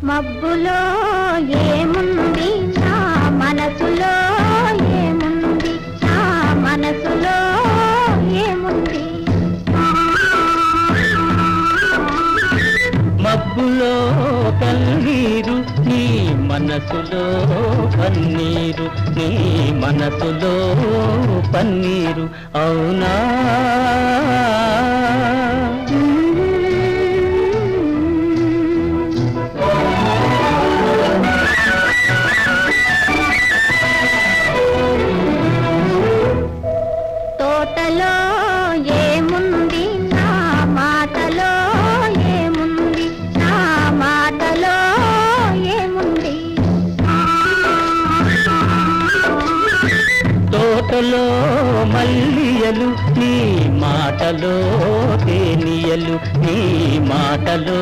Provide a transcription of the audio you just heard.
మబ్బులో ఏముంది నా మనసులో ఏముంది నా మనసులో ఏముంది మబ్బులో కన్నీరు నీ మనసులో పన్నీరు నీ మనసులో పన్నీరు అవునా తోటలో ఏముంది నా మాటలో ఏముంది నా మాటలో ఏముంది తోటలో మల్లియలు నీ మాటలో తేనియలు నీ మాటలో